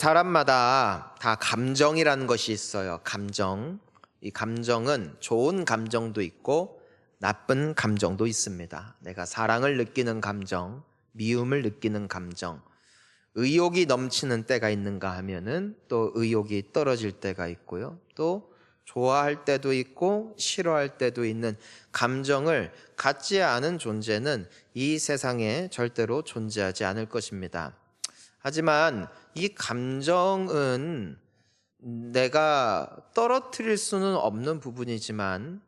사람마다 다 감정이라는 것이 있어요. 감정. 이 감정은 좋은 감정도 있고 나쁜 감정도 있습니다. 내가 사랑을 느끼는 감정, 미움을 느끼는 감정, 의욕이 넘치는 때가 있는가 하면은 또 의욕이 떨어질 때가 있고요. 또 좋아할 때도 있고 싫어할 때도 있는 감정을 갖지 않은 존재는 이 세상에 절대로 존재하지 않을 것입니다. 하지만 이 감정은 내가 떨어뜨릴 수는 없는 부분이지만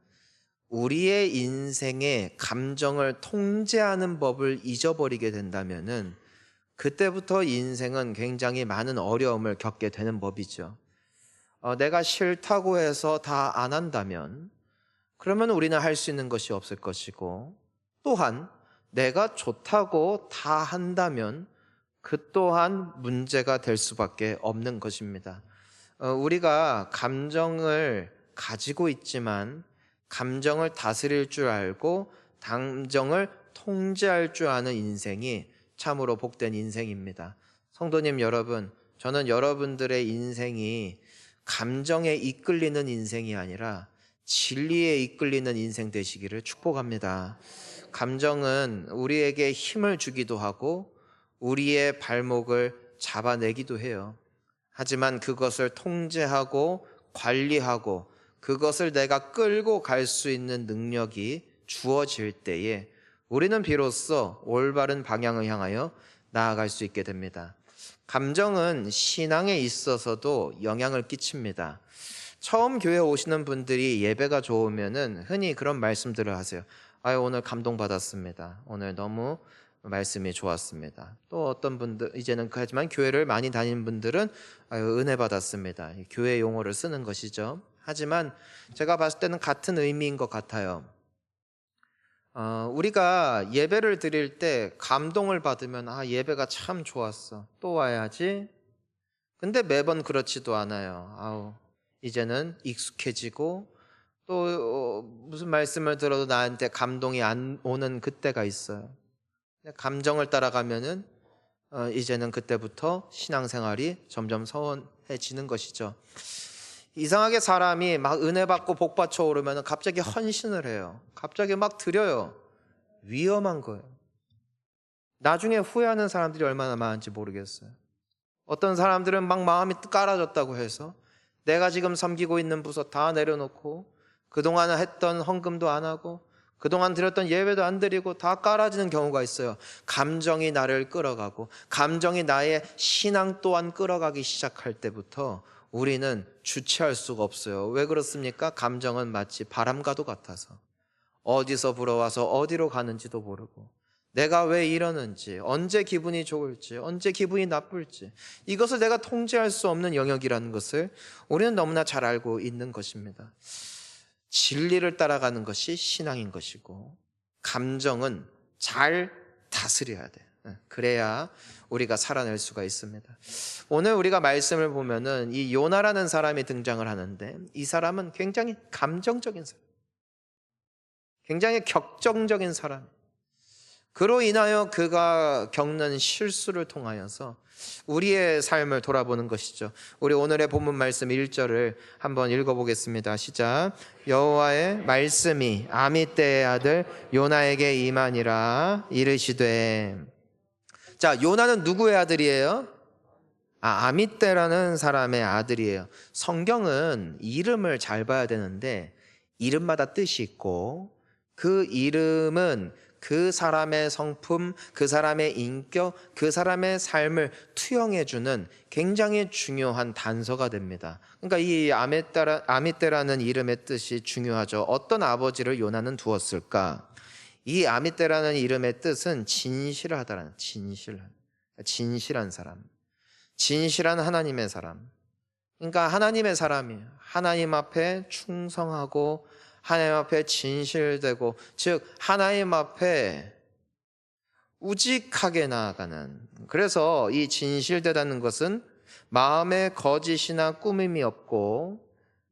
우리의 인생에 감정을 통제하는 법을 잊어버리게 된다면은 그때부터 인생은 굉장히 많은 어려움을 겪게 되는 법이죠. 내가 싫다고 해서 다 안 한다면 그러면 우리는 할 수 있는 것이 없을 것이고, 또한 내가 좋다고 다 한다면 그 또한 문제가 될 수밖에 없는 것입니다. 우리가 감정을 가지고 있지만 감정을 다스릴 줄 알고 감정을 통제할 줄 아는 인생이 참으로 복된 인생입니다. 성도님 여러분, 저는 여러분들의 인생이 감정에 이끌리는 인생이 아니라 진리에 이끌리는 인생 되시기를 축복합니다. 감정은 우리에게 힘을 주기도 하고 우리의 발목을 잡아내기도 해요. 하지만 그것을 통제하고 관리하고 그것을 내가 끌고 갈 수 있는 능력이 주어질 때에 우리는 비로소 올바른 방향을 향하여 나아갈 수 있게 됩니다. 감정은 신앙에 있어서도 영향을 끼칩니다. 처음 교회 오시는 분들이 예배가 좋으면은 흔히 그런 말씀들을 하세요. 오늘 감동받았습니다. 오늘 너무 말씀이 좋았습니다. 또 어떤 분들, 이제는 하지만 교회를 많이 다니는 분들은 은혜 받았습니다. 교회 용어를 쓰는 것이죠. 하지만 제가 봤을 때는 같은 의미인 것 같아요. 우리가 예배를 드릴 때 감동을 받으면 예배가 참 좋았어. 또 와야지. 근데 매번 그렇지도 않아요. 이제는 익숙해지고 또 무슨 말씀을 들어도 나한테 감동이 안 오는 그때가 있어요. 감정을 따라가면은 이제는 그때부터 신앙생활이 점점 서운해지는 것이죠. 이상하게 사람이 막 은혜 받고 복 받쳐 오르면 갑자기 헌신을 해요. 갑자기 막 드려요. 위험한 거예요. 나중에 후회하는 사람들이 얼마나 많은지 모르겠어요. 어떤 사람들은 막 마음이 깔아졌다고 해서 내가 지금 섬기고 있는 부서 다 내려놓고 그동안 했던 헌금도 안 하고 그동안 드렸던 예배도 안 드리고 다 깔아지는 경우가 있어요. 감정이 나를 끌어가고 감정이 나의 신앙 또한 끌어가기 시작할 때부터 우리는 주체할 수가 없어요. 왜 그렇습니까? 감정은 마치 바람과도 같아서 어디서 불어와서 어디로 가는지도 모르고 내가 왜 이러는지, 언제 기분이 좋을지, 언제 기분이 나쁠지 이것을 내가 통제할 수 없는 영역이라는 것을 우리는 너무나 잘 알고 있는 것입니다. 진리를 따라가는 것이 신앙인 것이고 감정은 잘 다스려야 돼. 그래야 우리가 살아낼 수가 있습니다. 오늘 우리가 말씀을 보면은 이 요나라는 사람이 등장을 하는데 이 사람은 굉장히 감정적인 사람, 굉장히 격정적인 사람. 그로 인하여 그가 겪는 실수를 통하여서 우리의 삶을 돌아보는 것이죠. 우리 오늘의 본문 말씀 1절을 한번 읽어보겠습니다. 시작. 여호와의 말씀이 아미떼의 아들 요나에게 임하니라 이르시되. 자, 요나는 누구의 아들이에요? 아미떼라는 사람의 아들이에요. 성경은 이름을 잘 봐야 되는데 이름마다 뜻이 있고 그 이름은 그 사람의 성품, 그 사람의 인격, 그 사람의 삶을 투영해주는 굉장히 중요한 단서가 됩니다. 그러니까 이 아미떼라는 이름의 뜻이 중요하죠. 어떤 아버지를 요나는 두었을까? 이 아미떼라는 이름의 뜻은 진실하다라는, 진실한 사람, 진실한 하나님의 사람. 그러니까 하나님의 사람이에요. 하나님 앞에 충성하고 하나님 앞에 진실되고, 즉 하나님 앞에 우직하게 나아가는. 그래서 이 진실되다는 것은 마음에 거짓이나 꾸밈이 없고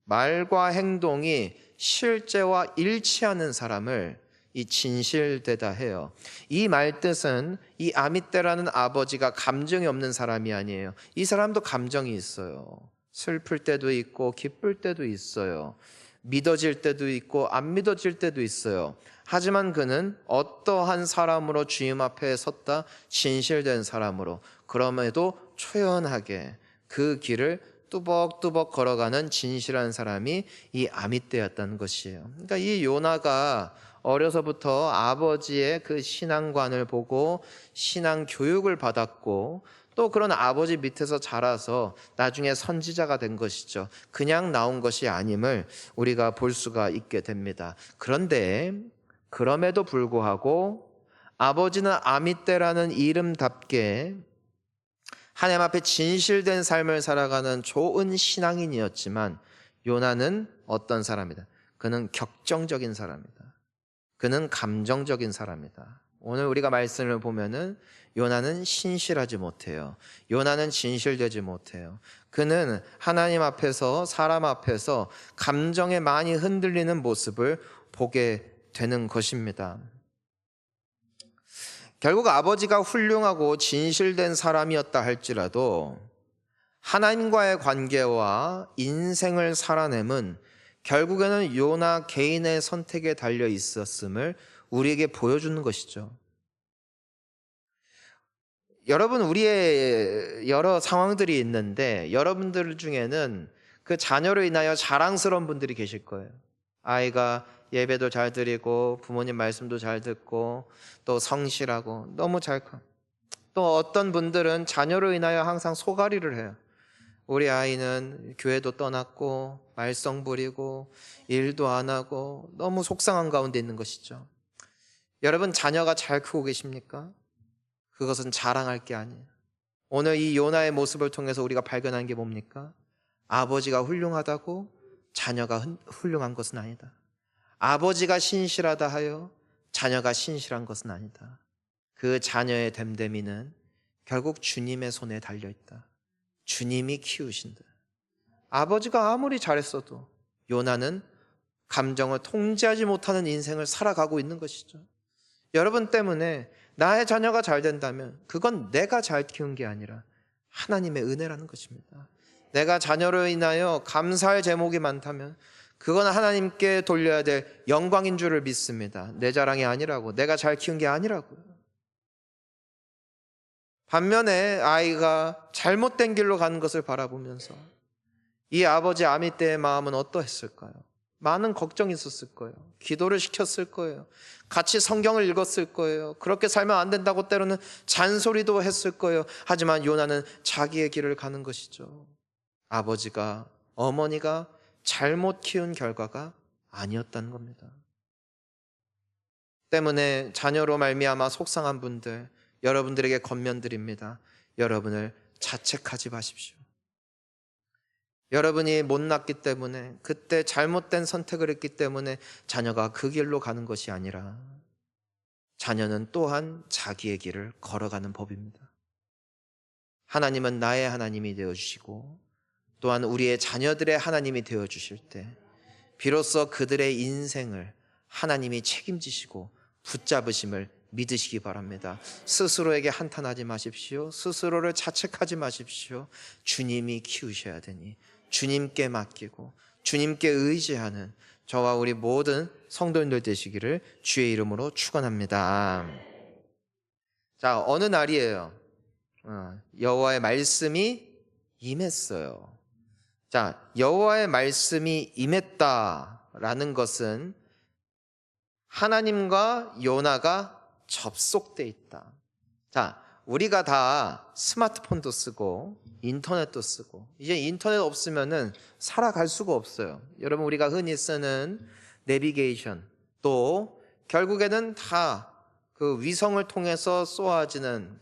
말과 행동이 실제와 일치하는 사람을 이 진실되다 해요. 이 말 뜻은 이 아미떼라는 아버지가 감정이 없는 사람이 아니에요. 이 사람도 감정이 있어요. 슬플 때도 있고 기쁠 때도 있어요. 믿어질 때도 있고 안 믿어질 때도 있어요. 하지만 그는 어떠한 사람으로 주님 앞에 섰다? 진실된 사람으로. 그럼에도 초연하게 그 길을 뚜벅뚜벅 걸어가는 진실한 사람이 이 아미떼였다는 것이에요. 그러니까 이 요나가 어려서부터 아버지의 그 신앙관을 보고 신앙 교육을 받았고 또 그런 아버지 밑에서 자라서 나중에 선지자가 된 것이죠. 그냥 나온 것이 아님을 우리가 볼 수가 있게 됩니다. 그런데 그럼에도 불구하고 아버지는 아미떼라는 이름답게 하나님 앞에 진실된 삶을 살아가는 좋은 신앙인이었지만 요나는 어떤 사람이다? 그는 격정적인 사람이다. 그는 감정적인 사람이다. 오늘 우리가 말씀을 보면은 요나는 신실하지 못해요. 요나는 진실되지 못해요. 그는 하나님 앞에서 사람 앞에서 감정에 많이 흔들리는 모습을 보게 되는 것입니다. 결국 아버지가 훌륭하고 진실된 사람이었다 할지라도 하나님과의 관계와 인생을 살아내면 결국에는 요나 개인의 선택에 달려 있었음을 우리에게 보여주는 것이죠. 여러분, 우리의 여러 상황들이 있는데 여러분들 중에는 그 자녀로 인하여 자랑스러운 분들이 계실 거예요. 아이가 예배도 잘 드리고 부모님 말씀도 잘 듣고 또 성실하고 너무 잘 커. 또 어떤 분들은 자녀로 인하여 항상 소가리를 해요. 우리 아이는 교회도 떠났고 말썽 부리고 일도 안 하고 너무 속상한 가운데 있는 것이죠. 여러분, 자녀가 잘 크고 계십니까? 그것은 자랑할 게 아니에요. 오늘 이 요나의 모습을 통해서 우리가 발견한 게 뭡니까? 아버지가 훌륭하다고 자녀가 훌륭한 것은 아니다. 아버지가 신실하다 하여 자녀가 신실한 것은 아니다. 그 자녀의 됨됨이는 결국 주님의 손에 달려있다. 주님이 키우신다. 아버지가 아무리 잘했어도 요나는 감정을 통제하지 못하는 인생을 살아가고 있는 것이죠. 여러분 때문에 나의 자녀가 잘 된다면 그건 내가 잘 키운 게 아니라 하나님의 은혜라는 것입니다. 내가 자녀로 인하여 감사할 제목이 많다면 그건 하나님께 돌려야 될 영광인 줄을 믿습니다. 내 자랑이 아니라고, 내가 잘 키운 게 아니라고요. 반면에 아이가 잘못된 길로 가는 것을 바라보면서 이 아버지 아미떼의 마음은 어떠했을까요? 많은 걱정이 있었을 거예요. 기도를 시켰을 거예요. 같이 성경을 읽었을 거예요. 그렇게 살면 안 된다고 때로는 잔소리도 했을 거예요. 하지만 요나는 자기의 길을 가는 것이죠. 아버지가, 어머니가 잘못 키운 결과가 아니었다는 겁니다. 때문에 자녀로 말미암아 속상한 분들, 여러분들에게 권면드립니다. 여러분을 자책하지 마십시오. 여러분이 못났기 때문에, 그때 잘못된 선택을 했기 때문에 자녀가 그 길로 가는 것이 아니라 자녀는 또한 자기의 길을 걸어가는 법입니다. 하나님은 나의 하나님이 되어주시고 또한 우리의 자녀들의 하나님이 되어주실 때 비로소 그들의 인생을 하나님이 책임지시고 붙잡으심을 믿으시기 바랍니다. 스스로에게 한탄하지 마십시오. 스스로를 자책하지 마십시오. 주님이 키우셔야 되니 주님께 맡기고 주님께 의지하는 저와 우리 모든 성도님들 되시기를 주의 이름으로 축원합니다. 자, 어느 날이에요. 여호와의 말씀이 임했어요. 자, 여호와의 말씀이 임했다라는 것은 하나님과 요나가 접속돼 있다. 자, 우리가 다 스마트폰도 쓰고 인터넷도 쓰고 이제 인터넷 없으면은 살아갈 수가 없어요. 여러분, 우리가 흔히 쓰는 내비게이션 또 결국에는 다 그 위성을 통해서 쏘아지는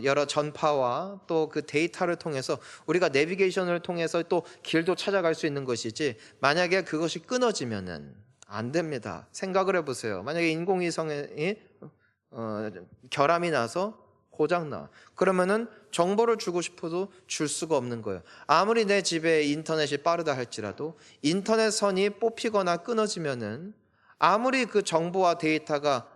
여러 전파와 또 그 데이터를 통해서 우리가 내비게이션을 통해서 또 길도 찾아갈 수 있는 것이지, 만약에 그것이 끊어지면은 안 됩니다. 생각을 해보세요. 만약에 인공위성이 결함이 나서 고장나, 그러면은 정보를 주고 싶어도 줄 수가 없는 거예요. 아무리 내 집에 인터넷이 빠르다 할지라도 인터넷 선이 뽑히거나 끊어지면은 아무리 그 정보와 데이터가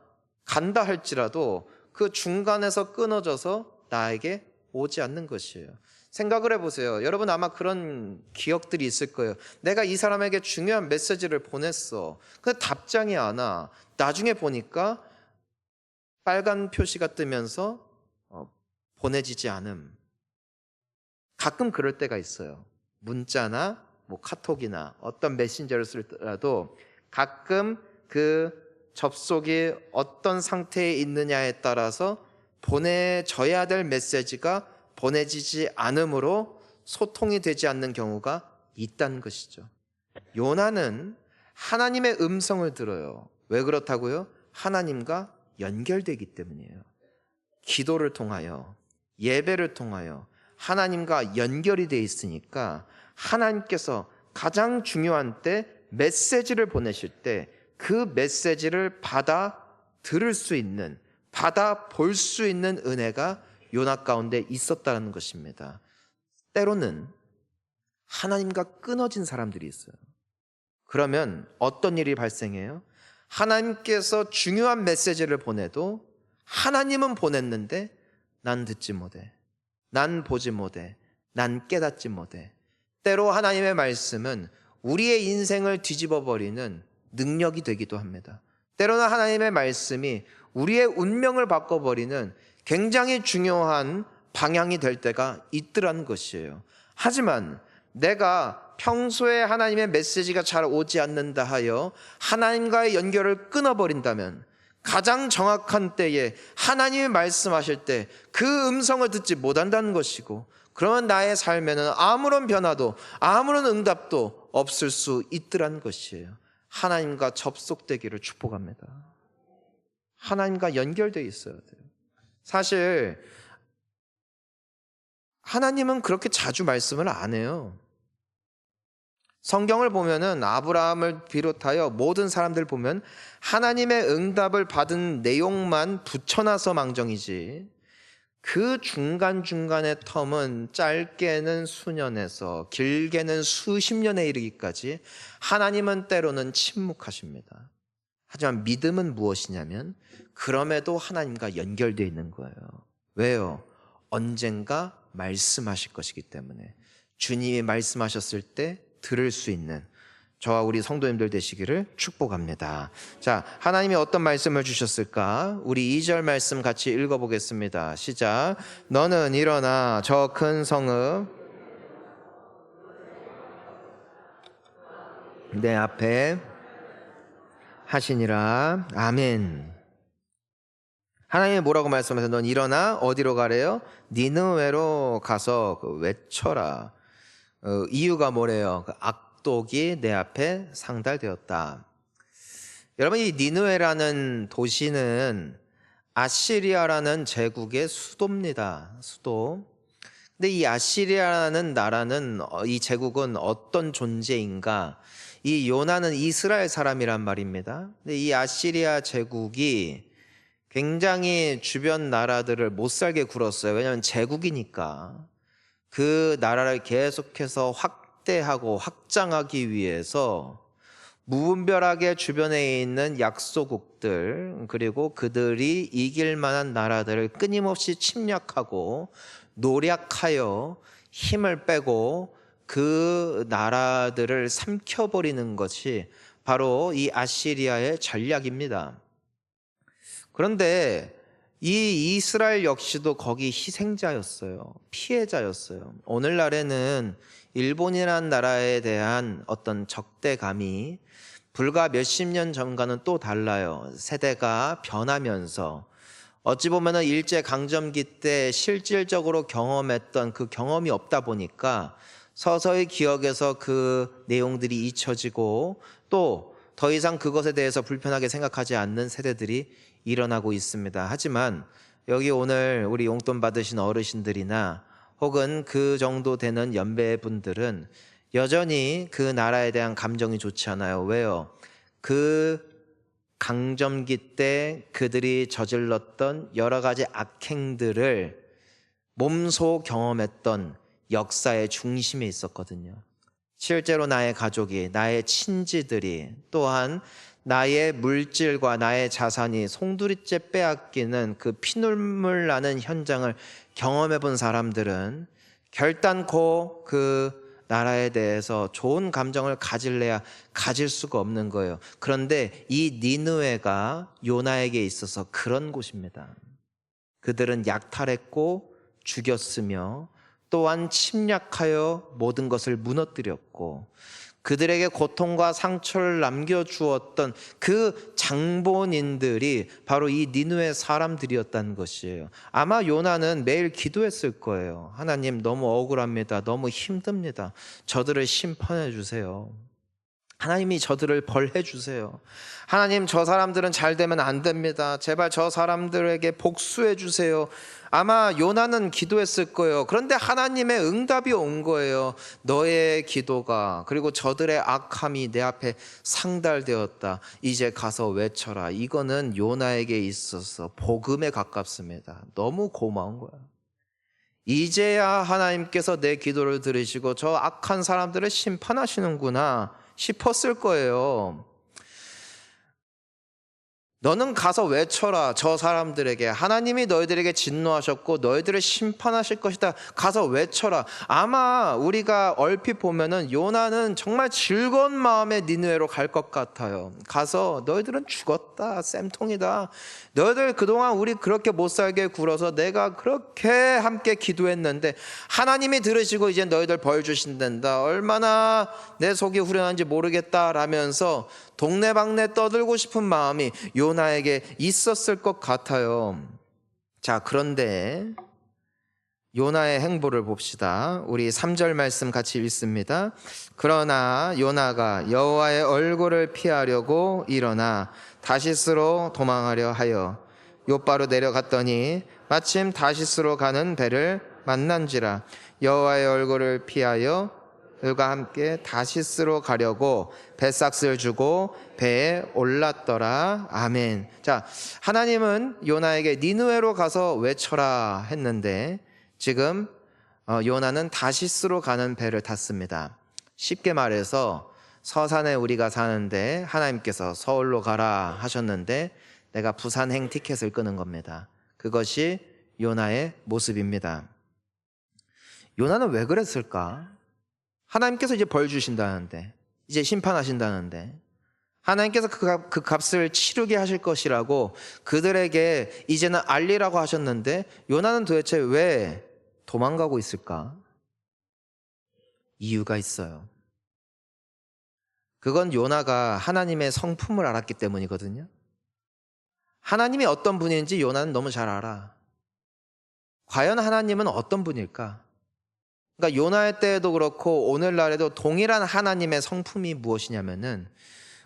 간다 할지라도 그 중간에서 끊어져서 나에게 오지 않는 것이에요. 생각을 해보세요. 여러분 아마 그런 기억들이 있을 거예요. 내가 이 사람에게 중요한 메시지를 보냈어. 근데 답장이 안 와. 나중에 보니까 빨간 표시가 뜨면서 보내지지 않음. 가끔 그럴 때가 있어요. 문자나 카톡이나 어떤 메신저를 쓸 때라도 가끔 그 접속이 어떤 상태에 있느냐에 따라서 보내져야 될 메시지가 보내지지 않으므로 소통이 되지 않는 경우가 있다는 것이죠. 요나는 하나님의 음성을 들어요. 왜 그렇다고요? 하나님과 연결되기 때문이에요. 기도를 통하여, 예배를 통하여 하나님과 연결이 돼 있으니까 하나님께서 가장 중요한 때 메시지를 보내실 때 그 메시지를 받아 들을 수 있는, 받아 볼 수 있는 은혜가 요나 가운데 있었다는 것입니다. 때로는 하나님과 끊어진 사람들이 있어요. 그러면 어떤 일이 발생해요? 하나님께서 중요한 메시지를 보내도 하나님은 보냈는데 난 듣지 못해. 난 보지 못해. 난 깨닫지 못해. 때로 하나님의 말씀은 우리의 인생을 뒤집어 버리는 능력이 되기도 합니다. 때로는 하나님의 말씀이 우리의 운명을 바꿔버리는 굉장히 중요한 방향이 될 때가 있더라는 것이에요. 하지만 내가 평소에 하나님의 메시지가 잘 오지 않는다 하여 하나님과의 연결을 끊어버린다면 가장 정확한 때에 하나님이 말씀하실 때 그 음성을 듣지 못한다는 것이고, 그러면 나의 삶에는 아무런 변화도 아무런 응답도 없을 수 있더라는 것이에요. 하나님과 접속되기를 축복합니다. 하나님과 연결되어 있어야 돼요. 사실 하나님은 그렇게 자주 말씀을 안 해요. 성경을 보면은 아브라함을 비롯하여 모든 사람들 보면 하나님의 응답을 받은 내용만 붙여놔서 망정이지, 그 중간중간의 텀은 짧게는 수년에서 길게는 수십 년에 이르기까지 하나님은 때로는 침묵하십니다. 하지만 믿음은 무엇이냐면 그럼에도 하나님과 연결되어 있는 거예요. 왜요? 언젠가 말씀하실 것이기 때문에. 주님이 말씀하셨을 때 들을 수 있는 저와 우리 성도님들 되시기를 축복합니다. 자, 하나님이 어떤 말씀을 주셨을까? 우리 2절 말씀 같이 읽어보겠습니다. 시작. 너는 일어나 저 큰 성읍 내 앞에 하시니라. 아멘. 하나님이 뭐라고 말씀하세요? 넌 일어나 어디로 가래요? 니느웨로 가서 외쳐라. 이유가 뭐래요? 악독이 내 앞에 상달되었다. 여러분, 이 니느웨라는 도시는 아시리아라는 제국의 수도입니다. 수도. 근데 이 아시리아라는 나라는, 이 제국은 어떤 존재인가? 이 요나는 이스라엘 사람이란 말입니다. 근데 이 아시리아 제국이 굉장히 주변 나라들을 못 살게 굴었어요. 왜냐하면 제국이니까. 그 나라를 계속해서 확대하고 확장하기 위해서 무분별하게 주변에 있는 약소국들, 그리고 그들이 이길 만한 나라들을 끊임없이 침략하고 노략하여 힘을 빼고 그 나라들을 삼켜버리는 것이 바로 이 아시리아의 전략입니다. 그런데 이 이스라엘 역시도 거기 희생자였어요. 피해자였어요. 오늘날에는 일본이라는 나라에 대한 어떤 적대감이 불과 몇십 년 전과는 또 달라요. 세대가 변하면서 어찌 보면은 일제강점기 때 실질적으로 경험했던 그 경험이 없다 보니까 서서히 기억에서 그 내용들이 잊혀지고 또 더 이상 그것에 대해서 불편하게 생각하지 않는 세대들이 일어나고 있습니다. 하지만 여기 오늘 우리 용돈 받으신 어르신들이나 혹은 그 정도 되는 연배 분들은 여전히 그 나라에 대한 감정이 좋지 않아요. 왜요? 그 강점기 때 그들이 저질렀던 여러 가지 악행들을 몸소 경험했던 역사의 중심에 있었거든요. 실제로 나의 가족이, 나의 친지들이, 또한 나의 물질과 나의 자산이 송두리째 빼앗기는 그 피눈물 나는 현장을 경험해 본 사람들은 결단코 그 나라에 대해서 좋은 감정을 가질래야 가질 수가 없는 거예요. 그런데 이 니느웨가 요나에게 있어서 그런 곳입니다. 그들은 약탈했고 죽였으며 또한 침략하여 모든 것을 무너뜨렸고 그들에게 고통과 상처를 남겨주었던 그 장본인들이 바로 이 니느웨 사람들이었다는 것이에요. 아마 요나는 매일 기도했을 거예요. 하나님, 너무 억울합니다. 너무 힘듭니다. 저들을 심판해 주세요. 하나님이 저들을 벌해 주세요. 하나님, 저 사람들은 잘 되면 안 됩니다. 제발 저 사람들에게 복수해 주세요. 아마 요나는 기도했을 거예요. 그런데 하나님의 응답이 온 거예요. 너의 기도가, 그리고 저들의 악함이 내 앞에 상달되었다. 이제 가서 외쳐라. 이거는 요나에게 있어서 복음에 가깝습니다. 너무 고마운 거야. 이제야 하나님께서 내 기도를 들으시고 저 악한 사람들을 심판하시는구나 싶었을 거예요. 너는 가서 외쳐라. 저 사람들에게 하나님이 너희들에게 진노하셨고 너희들을 심판하실 것이다. 가서 외쳐라. 아마 우리가 얼핏 보면은 요나는 정말 즐거운 마음에 니느웨로 갈 것 같아요. 가서 너희들은 죽었다, 쌤통이다. 너희들 그동안 우리 그렇게 못 살게 굴어서 내가 그렇게 함께 기도했는데 하나님이 들으시고 이제 너희들 벌 주신단다. 얼마나 내 속이 후련한지 모르겠다 라면서 동네방네 떠들고 싶은 마음이 요나에게 있었을 것 같아요. 자, 그런데 요나의 행보를 봅시다. 우리 3절 말씀 같이 읽습니다. 그러나 요나가 여호와의 얼굴을 피하려고 일어나 다시스로 도망하려 하여 욥바로 내려갔더니 마침 다시스로 가는 배를 만난지라. 여호와의 얼굴을 피하여 그가 함께 다시스로 가려고 배삭스를 주고 배에 올랐더라. 아멘. 자, 하나님은 요나에게 니느웨로 가서 외쳐라 했는데 지금 요나는 다시스로 가는 배를 탔습니다. 쉽게 말해서 서산에 우리가 사는데 하나님께서 서울로 가라 하셨는데 내가 부산행 티켓을 끄는 겁니다. 그것이 요나의 모습입니다. 요나는 왜 그랬을까? 하나님께서 이제 벌 주신다는데, 이제 심판하신다는데, 하나님께서 그 값을 치르게 하실 것이라고 그들에게 이제는 알리라고 하셨는데 요나는 도대체 왜 도망가고 있을까? 이유가 있어요. 그건 요나가 하나님의 성품을 알았기 때문이거든요. 하나님이 어떤 분인지 요나는 너무 잘 알아. 과연 하나님은 어떤 분일까? 그러니까 요나의 때에도 그렇고 오늘날에도 동일한 하나님의 성품이 무엇이냐면은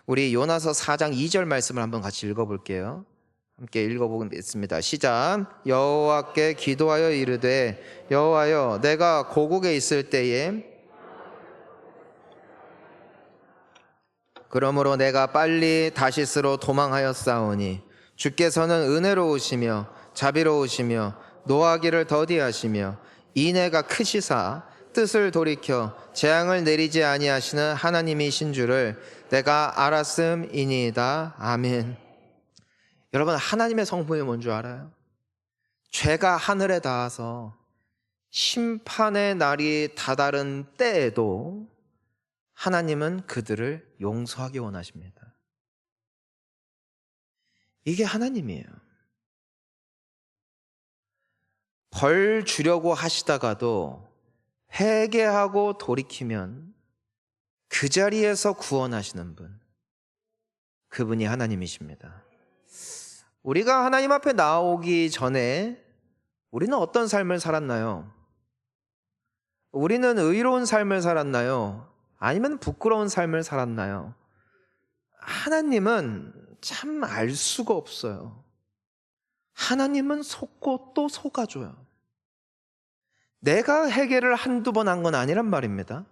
우리 요나서 4장 2절 말씀을 한번 같이 읽어볼게요. 함께 읽어보겠습니다. 시작. 여호와께 기도하여 이르되 여호와여 내가 고국에 있을 때에 그러므로 내가 빨리 다시스로 도망하였사오니 주께서는 은혜로우시며 자비로우시며 노하기를 더디하시며 인애가 크시사 뜻을 돌이켜 재앙을 내리지 아니하시는 하나님이신 줄을 내가 알았음이니이다. 아멘. 여러분, 하나님의 성품이 뭔 줄 알아요? 죄가 하늘에 닿아서 심판의 날이 다다른 때에도 하나님은 그들을 용서하기 원하십니다. 이게 하나님이에요. 벌 주려고 하시다가도 회개하고 돌이키면 그 자리에서 구원하시는 분, 그분이 하나님이십니다. 우리가 하나님 앞에 나오기 전에 우리는 어떤 삶을 살았나요? 우리는 의로운 삶을 살았나요? 아니면 부끄러운 삶을 살았나요? 하나님은 참 알 수가 없어요. 하나님은 속고 또 속아줘요. 내가 회개를 한두 번 한 건 아니란 말입니다.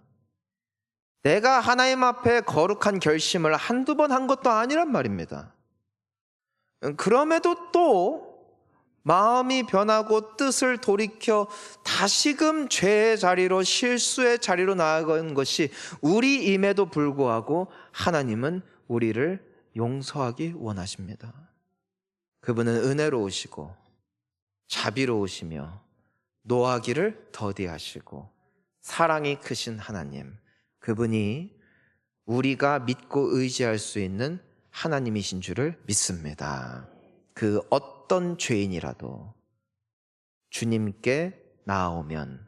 내가 하나님 앞에 거룩한 결심을 한두 번 한 것도 아니란 말입니다. 그럼에도 또 마음이 변하고 뜻을 돌이켜 다시금 죄의 자리로 실수의 자리로 나아가는 것이 우리임에도 불구하고 하나님은 우리를 용서하기 원하십니다. 그분은 은혜로우시고 자비로우시며 노하기를 더디하시고 사랑이 크신 하나님, 그분이 우리가 믿고 의지할 수 있는 하나님이신 줄을 믿습니다. 그 어떤 죄인이라도 주님께 나아오면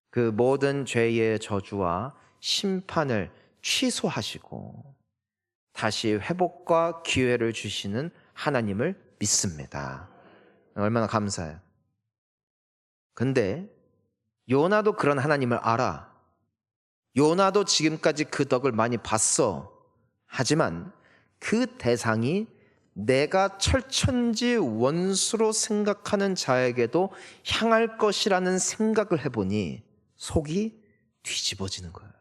그 모든 죄의 저주와 심판을 취소하시고 다시 회복과 기회를 주시는 하나님을 믿습니다. 얼마나 감사해요. 근데 요나도 그런 하나님을 알아. 요나도 지금까지 그 덕을 많이 봤어. 하지만 그 대상이 내가 철천지 원수로 생각하는 자에게도 향할 것이라는 생각을 해보니 속이 뒤집어지는 거예요.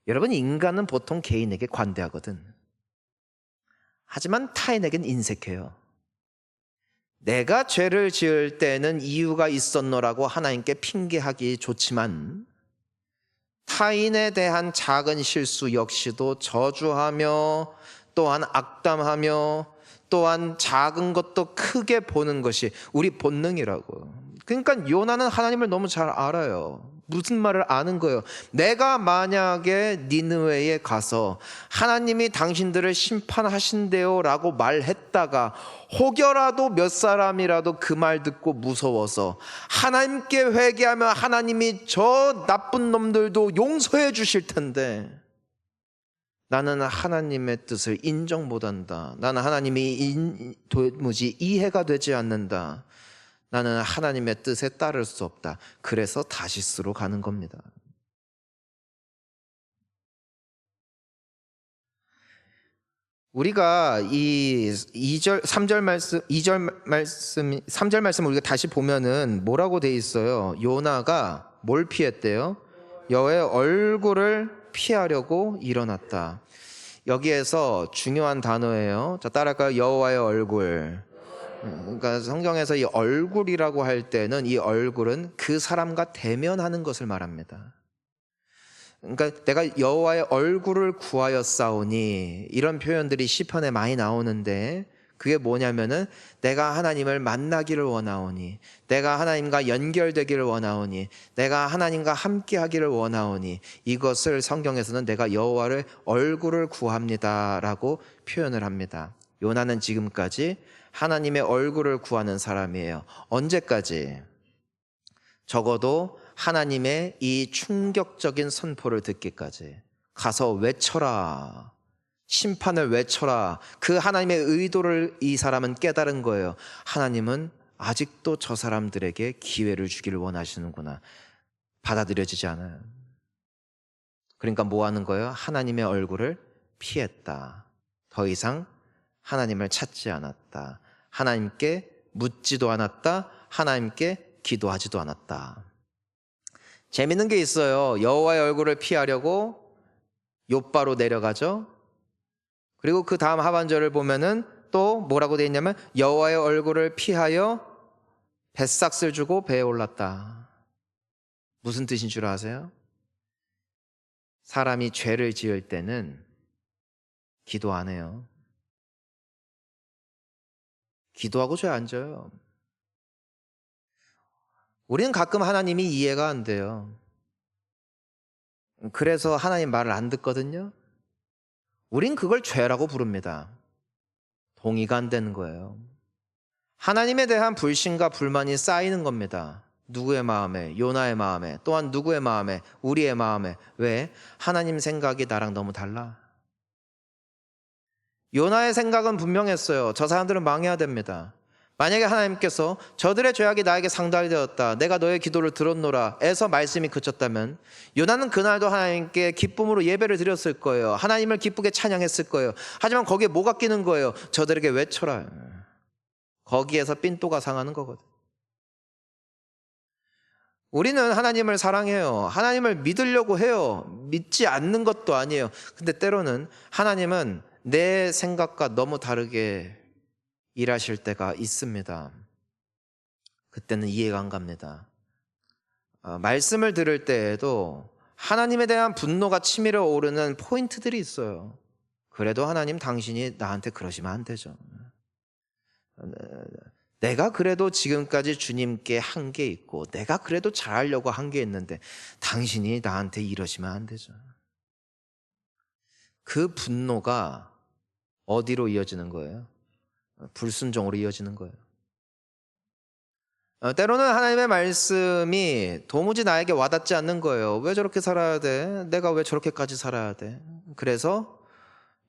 여러분, 인간은 보통 개인에게 관대하거든. 하지만 타인에겐 인색해요. 내가 죄를 지을 때는 이유가 있었노라고 하나님께 핑계하기 좋지만 타인에 대한 작은 실수 역시도 저주하며 또한 악담하며 또한 작은 것도 크게 보는 것이 우리 본능이라고. 그러니까 요나는 하나님을 너무 잘 알아요. 무슨 말을 아는 거예요. 내가 만약에 니느웨에 가서 하나님이 당신들을 심판하신대요 라고 말했다가 혹여라도 몇 사람이라도 그 말 듣고 무서워서 하나님께 회개하면 하나님이 저 나쁜 놈들도 용서해 주실 텐데 나는 하나님의 뜻을 인정 못한다. 나는 하나님이 도무지 이해가 되지 않는다. 나는 하나님의 뜻에 따를 수 없다. 그래서 다시스로 가는 겁니다. 우리가 이 3절 말씀 우리가 다시 보면은 뭐라고 돼 있어요? 요나가 뭘 피했대요? 여호와의 얼굴을 피하려고 일어났다. 여기에서 중요한 단어예요. 자, 따라할까요? 여호와의 얼굴. 그러니까 성경에서 이 얼굴이라고 할 때는 이 얼굴은 그 사람과 대면하는 것을 말합니다. 그러니까 내가 여호와의 얼굴을 구하였사오니 이런 표현들이 시편에 많이 나오는데 그게 뭐냐면은 내가 하나님을 만나기를 원하오니 내가 하나님과 연결되기를 원하오니 내가 하나님과 함께하기를 원하오니 이것을 성경에서는 내가 여호와의 얼굴을 구합니다라고 표현을 합니다. 요나는 지금까지 하나님의 얼굴을 구하는 사람이에요. 언제까지? 적어도 하나님의 이 충격적인 선포를 듣기까지. 가서 외쳐라. 심판을 외쳐라. 그 하나님의 의도를 이 사람은 깨달은 거예요. 하나님은 아직도 저 사람들에게 기회를 주기를 원하시는구나. 받아들여지지 않아요. 그러니까 뭐 하는 거예요? 하나님의 얼굴을 피했다. 더 이상 하나님을 찾지 않았다. 하나님께 묻지도 않았다. 하나님께 기도하지도 않았다. 재밌는 게 있어요. 여호와의 얼굴을 피하려고 욥바로 내려가죠. 그리고 그 다음 하반절을 보면은 또 뭐라고 되어 있냐면 여호와의 얼굴을 피하여 뱃삭을 주고 배에 올랐다. 무슨 뜻인 줄 아세요? 사람이 죄를 지을 때는 기도 안 해요. 기도하고 죄 안 져요. 우리는 가끔 하나님이 이해가 안 돼요. 그래서 하나님 말을 안 듣거든요. 우린 그걸 죄라고 부릅니다. 동의가 안 되는 거예요. 하나님에 대한 불신과 불만이 쌓이는 겁니다. 누구의 마음에? 요나의 마음에. 또한 누구의 마음에? 우리의 마음에. 왜? 하나님 생각이 나랑 너무 달라. 요나의 생각은 분명했어요. 저 사람들은 망해야 됩니다. 만약에 하나님께서 저들의 죄악이 나에게 상달되었다. 내가 너의 기도를 들었노라. 에서 말씀이 그쳤다면 요나는 그날도 하나님께 기쁨으로 예배를 드렸을 거예요. 하나님을 기쁘게 찬양했을 거예요. 하지만 거기에 뭐가 끼는 거예요? 저들에게 외쳐라. 거기에서 삔또가 상하는 거거든. 우리는 하나님을 사랑해요. 하나님을 믿으려고 해요. 믿지 않는 것도 아니에요. 근데 때로는 하나님은 내 생각과 너무 다르게 일하실 때가 있습니다. 그때는 이해가 안 갑니다. 말씀을 들을 때에도 하나님에 대한 분노가 치밀어 오르는 포인트들이 있어요. 그래도 하나님 당신이 나한테 그러시면 안 되죠. 내가 그래도 지금까지 주님께 한 게 있고 내가 그래도 잘하려고 한 게 있는데 당신이 나한테 이러시면 안 되죠. 그 분노가 어디로 이어지는 거예요? 불순종으로 이어지는 거예요. 때로는 하나님의 말씀이 도무지 나에게 와닿지 않는 거예요. 왜 저렇게 살아야 돼? 내가 왜 저렇게까지 살아야 돼? 그래서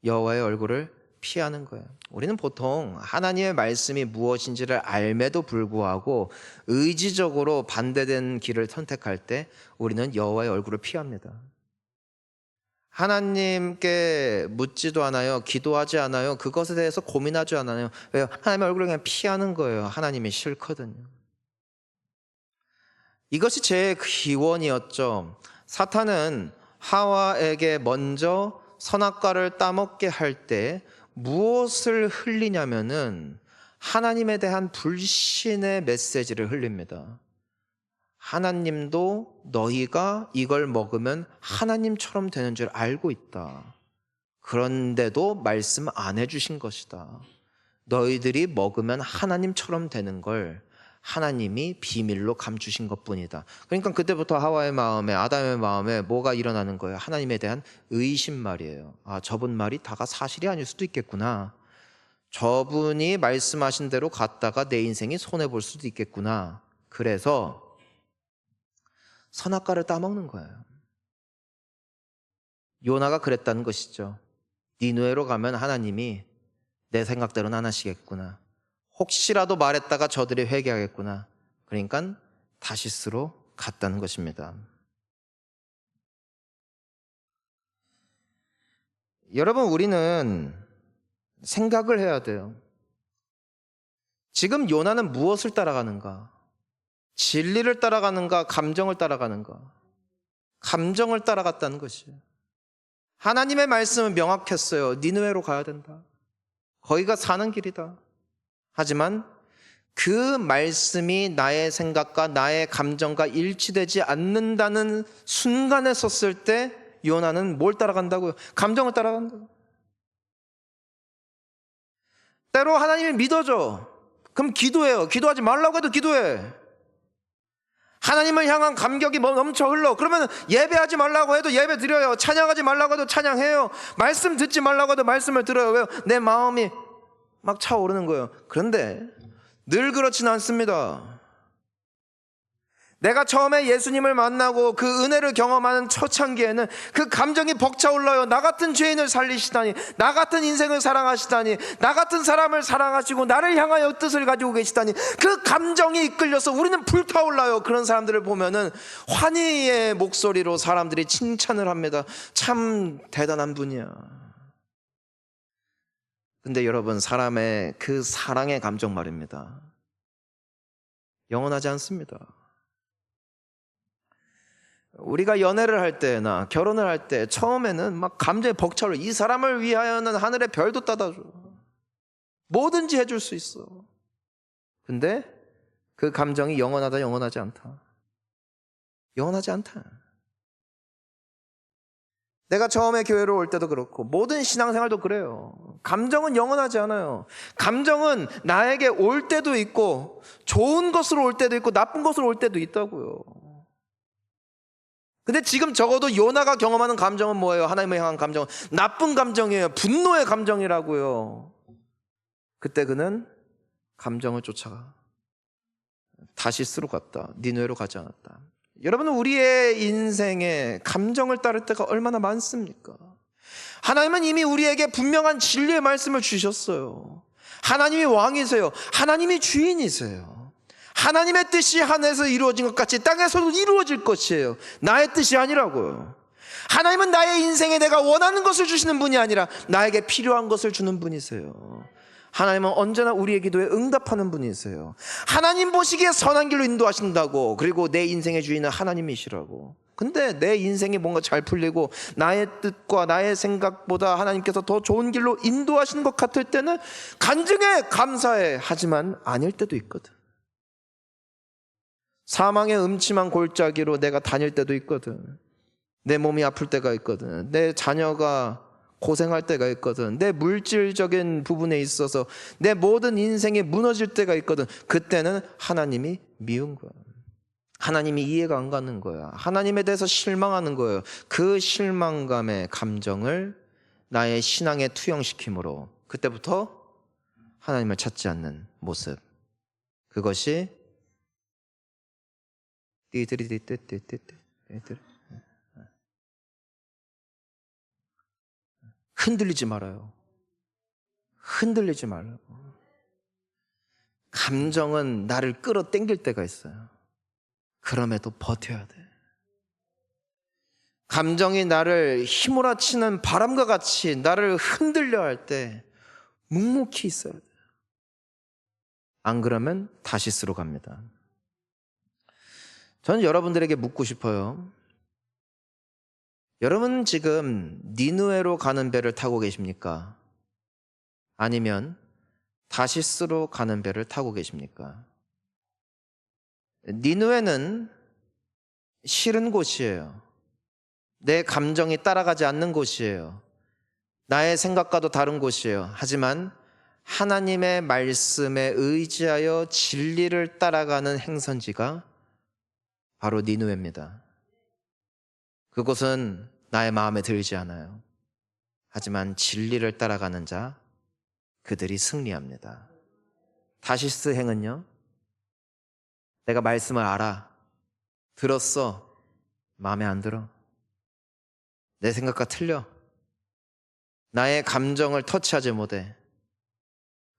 여호와의 얼굴을 피하는 거예요. 우리는 보통 하나님의 말씀이 무엇인지를 알매도 불구하고 의지적으로 반대된 길을 선택할 때 우리는 여호와의 얼굴을 피합니다. 하나님께 묻지도 않아요. 기도하지 않아요. 그것에 대해서 고민하지 않아요. 왜요? 하나님의 얼굴을 그냥 피하는 거예요. 하나님이 싫거든요. 이것이 제 기원이었죠. 사탄은 하와에게 먼저 선악과를 따먹게 할 때 무엇을 흘리냐면은 하나님에 대한 불신의 메시지를 흘립니다. 하나님도 너희가 이걸 먹으면 하나님처럼 되는 줄 알고 있다. 그런데도 말씀 안 해주신 것이다. 너희들이 먹으면 하나님처럼 되는 걸 하나님이 비밀로 감추신 것뿐이다. 그러니까 그때부터 하와의 마음에, 아담의 마음에 뭐가 일어나는 거예요? 하나님에 대한 의심 말이에요. 아, 저분 말이 다가 사실이 아닐 수도 있겠구나. 저분이 말씀하신 대로 갔다가 내 인생이 손해볼 수도 있겠구나. 그래서 선악과를 따먹는 거예요. 요나가 그랬다는 것이죠. 니느웨로 가면 하나님이 내 생각대로는 안 하시겠구나. 혹시라도 말했다가 저들이 회개하겠구나. 그러니까 다시스로 갔다는 것입니다. 여러분, 우리는 생각을 해야 돼요. 지금 요나는 무엇을 따라가는가? 진리를 따라가는가? 감정을 따라가는가? 감정을 따라갔다는 것이에요. 하나님의 말씀은 명확했어요. 니느웨로 가야 된다. 거기가 사는 길이다. 하지만 그 말씀이 나의 생각과 나의 감정과 일치되지 않는다는 순간에 섰을 때 요나는 뭘 따라간다고요? 감정을 따라간다고요. 때로 하나님이 믿어줘. 그럼 기도해요. 기도하지 말라고 해도 기도해. 하나님을 향한 감격이 넘쳐 흘러. 그러면 예배하지 말라고 해도 예배 드려요. 찬양하지 말라고 해도 찬양해요. 말씀 듣지 말라고 해도 말씀을 들어요. 왜요? 내 마음이 막 차오르는 거예요. 그런데 늘 그렇지는 않습니다. 내가 처음에 예수님을 만나고 그 은혜를 경험하는 초창기에는 그 감정이 벅차올라요. 나 같은 죄인을 살리시다니, 나 같은 인생을 사랑하시다니, 나 같은 사람을 사랑하시고 나를 향하여 뜻을 가지고 계시다니, 그 감정이 이끌려서 우리는 불타올라요. 그런 사람들을 보면은 환희의 목소리로 사람들이 칭찬을 합니다. 참 대단한 분이야. 근데 여러분, 사람의 그 사랑의 감정 말입니다. 영원하지 않습니다. 우리가 연애를 할 때나 결혼을 할 때 처음에는 막 감정이 벅차올라. 이 사람을 위하여는 하늘의 별도 따다줘. 뭐든지 해줄 수 있어. 근데 그 감정이 영원하다, 영원하지 않다. 영원하지 않다. 내가 처음에 교회로 올 때도 그렇고 모든 신앙생활도 그래요. 감정은 영원하지 않아요. 감정은 나에게 올 때도 있고 좋은 것으로 올 때도 있고 나쁜 것으로 올 때도 있다고요. 근데 지금 적어도 요나가 경험하는 감정은 뭐예요? 하나님을 향한 감정은 나쁜 감정이에요. 분노의 감정이라고요. 그때 그는 감정을 쫓아가 다시스로 갔다. 니느웨로 가지 않았다. 여러분은 우리의 인생에 감정을 따를 때가 얼마나 많습니까? 하나님은 이미 우리에게 분명한 진리의 말씀을 주셨어요. 하나님이 왕이세요. 하나님이 주인이세요. 하나님의 뜻이 하늘에서 이루어진 것 같이 땅에서도 이루어질 것이에요. 나의 뜻이 아니라고요. 하나님은 나의 인생에 내가 원하는 것을 주시는 분이 아니라 나에게 필요한 것을 주는 분이세요. 하나님은 언제나 우리의 기도에 응답하는 분이세요. 하나님 보시기에 선한 길로 인도하신다고. 그리고 내 인생의 주인은 하나님이시라고. 근데 내 인생이 뭔가 잘 풀리고 나의 뜻과 나의 생각보다 하나님께서 더 좋은 길로 인도하시는 것 같을 때는 간증해, 감사해. 하지만 아닐 때도 있거든. 사망의 음침한 골짜기로 내가 다닐 때도 있거든. 내 몸이 아플 때가 있거든. 내 자녀가 고생할 때가 있거든. 내 물질적인 부분에 있어서 내 모든 인생이 무너질 때가 있거든. 그때는 하나님이 미운 거야. 하나님이 이해가 안 가는 거야. 하나님에 대해서 실망하는 거예요. 그 실망감의 감정을 나의 신앙에 투영시킴으로 그때부터 하나님을 찾지 않는 모습. 그것이 흔들리지 말아요. 흔들리지 말라고. 감정은 나를 끌어당길 때가 있어요. 그럼에도 버텨야 돼. 감정이 나를 휘몰아치는 바람과 같이 나를 흔들려 할 때 묵묵히 있어야 돼. 안 그러면 다시스로 갑니다. 저는 여러분들에게 묻고 싶어요. 여러분 지금 니느웨로 가는 배를 타고 계십니까? 아니면 다시스로 가는 배를 타고 계십니까? 니느웨는 싫은 곳이에요. 내 감정이 따라가지 않는 곳이에요. 나의 생각과도 다른 곳이에요. 하지만 하나님의 말씀에 의지하여 진리를 따라가는 행선지가 바로 니느웨입니다. 그곳은 나의 마음에 들지 않아요. 하지만 진리를 따라가는 자, 그들이 승리합니다. 다시스 행은요, 내가 말씀을 알아. 들었어. 마음에 안 들어. 내 생각과 틀려. 나의 감정을 터치하지 못해.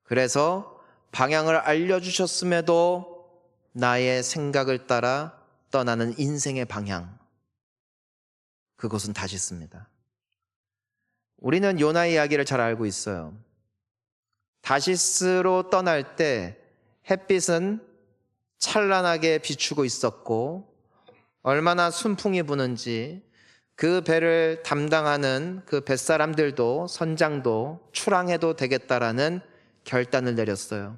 그래서 방향을 알려주셨음에도 나의 생각을 따라 떠나는 인생의 방향. 그것은 다시스입니다. 우리는 요나 이야기를 잘 알고 있어요. 다시스로 떠날 때 햇빛은 찬란하게 비추고 있었고 얼마나 순풍이 부는지 그 배를 담당하는 그 뱃사람들도 선장도 출항해도 되겠다라는 결단을 내렸어요.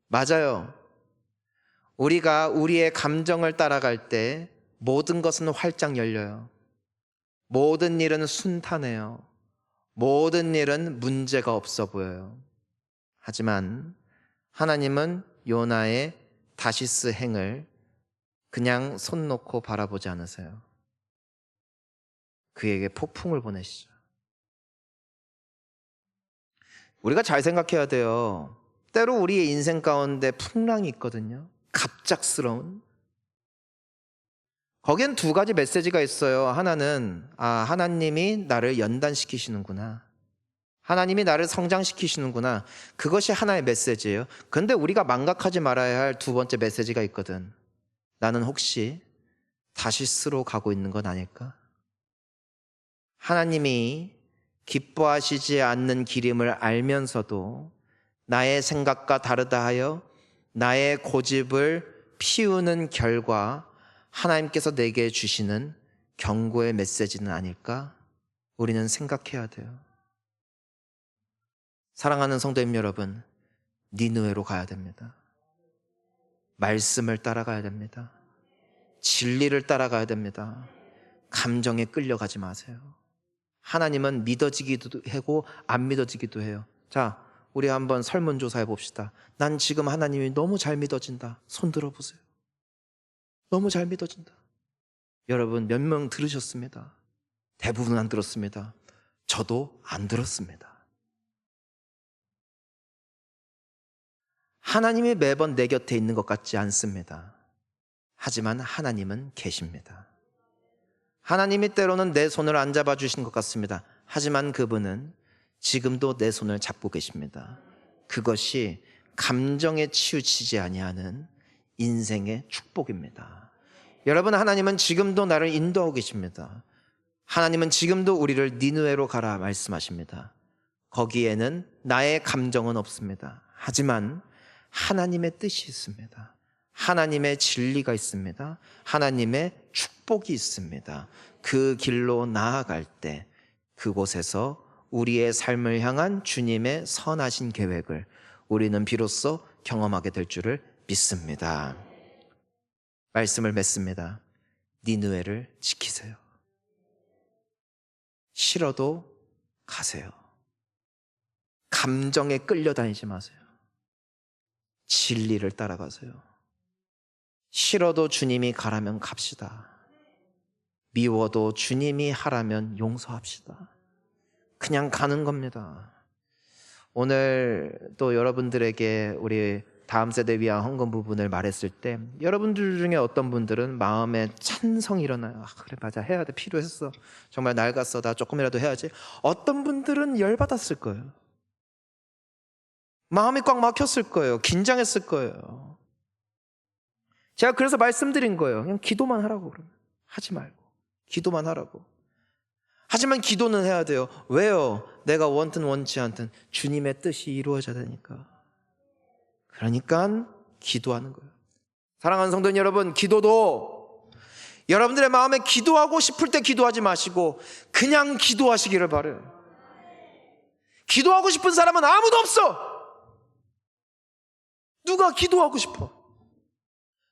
맞아요. 우리가 우리의 감정을 따라갈 때 모든 것은 활짝 열려요. 모든 일은 순탄해요. 모든 일은 문제가 없어 보여요. 하지만 하나님은 요나의 다시스 행을 그냥 손 놓고 바라보지 않으세요. 그에게 폭풍을 보내시죠. 우리가 잘 생각해야 돼요. 때로 우리의 인생 가운데 풍랑이 있거든요. 갑작스러운. 거기엔 두 가지 메시지가 있어요. 하나는 하나님이 나를 연단시키시는구나. 하나님이 나를 성장시키시는구나. 그것이 하나의 메시지예요. 그런데 우리가 망각하지 말아야 할 두 번째 메시지가 있거든. 나는 혹시 다시스로 가고 있는 건 아닐까? 하나님이 기뻐하시지 않는 길임을 알면서도 나의 생각과 다르다 하여 나의 고집을 피우는 결과 하나님께서 내게 주시는 경고의 메시지는 아닐까? 우리는 생각해야 돼요. 사랑하는 성도님 여러분, 니느웨로 가야 됩니다. 말씀을 따라가야 됩니다. 진리를 따라가야 됩니다. 감정에 끌려가지 마세요. 하나님은 믿어지기도 하고 안 믿어지기도 해요. 자, 우리 한번 설문조사해 봅시다. 난 지금 하나님이 너무 잘 믿어진다. 손 들어보세요. 너무 잘 믿어진다. 여러분 몇 명 들으셨습니다. 대부분 안 들었습니다. 저도 안 들었습니다. 하나님이 매번 내 곁에 있는 것 같지 않습니다. 하지만 하나님은 계십니다. 하나님이 때로는 내 손을 안 잡아주신 것 같습니다. 하지만 그분은 지금도 내 손을 잡고 계십니다. 그것이 감정에 치우치지 아니하는 인생의 축복입니다. 여러분, 하나님은 지금도 나를 인도하고 계십니다. 하나님은 지금도 우리를 니느웨로 가라 말씀하십니다. 거기에는 나의 감정은 없습니다. 하지만 하나님의 뜻이 있습니다. 하나님의 진리가 있습니다. 하나님의 축복이 있습니다. 그 길로 나아갈 때 그곳에서 우리의 삶을 향한 주님의 선하신 계획을 우리는 비로소 경험하게 될 줄을 믿습니다. 말씀을 맺습니다. 니느웨를 지키세요. 싫어도 가세요. 감정에 끌려다니지 마세요. 진리를 따라가세요. 싫어도 주님이 가라면 갑시다. 미워도 주님이 하라면 용서합시다. 그냥 가는 겁니다. 오늘 또 여러분들에게 우리 다음 세대 위한 헌금 부분을 말했을 때 여러분들 중에 어떤 분들은 마음에 찬성이 일어나요. 그래 맞아, 해야 돼, 필요했어, 정말 낡았어, 나 조금이라도 해야지. 어떤 분들은 열받았을 거예요. 마음이 꽉 막혔을 거예요. 긴장했을 거예요. 제가 그래서 말씀드린 거예요. 그냥 기도만 하라고. 그러면 하지 말고 기도만 하라고. 하지만 기도는 해야 돼요. 왜요? 내가 원든 원치 않든 주님의 뜻이 이루어져야 되니까. 그러니까 기도하는 거예요. 사랑하는 성도님 여러분, 기도도 여러분들의 마음에 기도하고 싶을 때 기도하지 마시고 그냥 기도하시기를 바라요. 기도하고 싶은 사람은 아무도 없어. 누가 기도하고 싶어?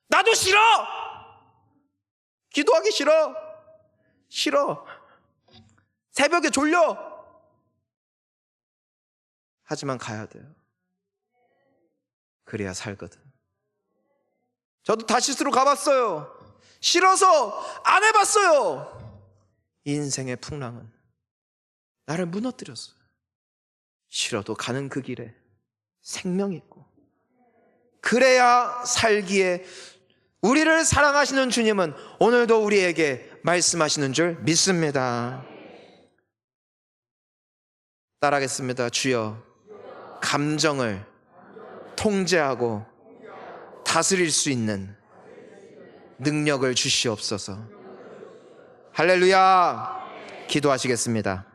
나도 싫어. 기도하기 싫어. 싫어. 새벽에 졸려. 하지만 가야 돼요. 그래야 살거든. 저도 다시스로 가봤어요. 싫어서 안 해봤어요. 인생의 풍랑은 나를 무너뜨렸어요. 싫어도 가는 그 길에 생명이 있고, 그래야 살기에 우리를 사랑하시는 주님은 오늘도 우리에게 말씀하시는 줄 믿습니다. 따라하겠습니다. 주여, 감정을 통제하고 다스릴 수 있는 능력을 주시옵소서. 할렐루야. 기도하시겠습니다.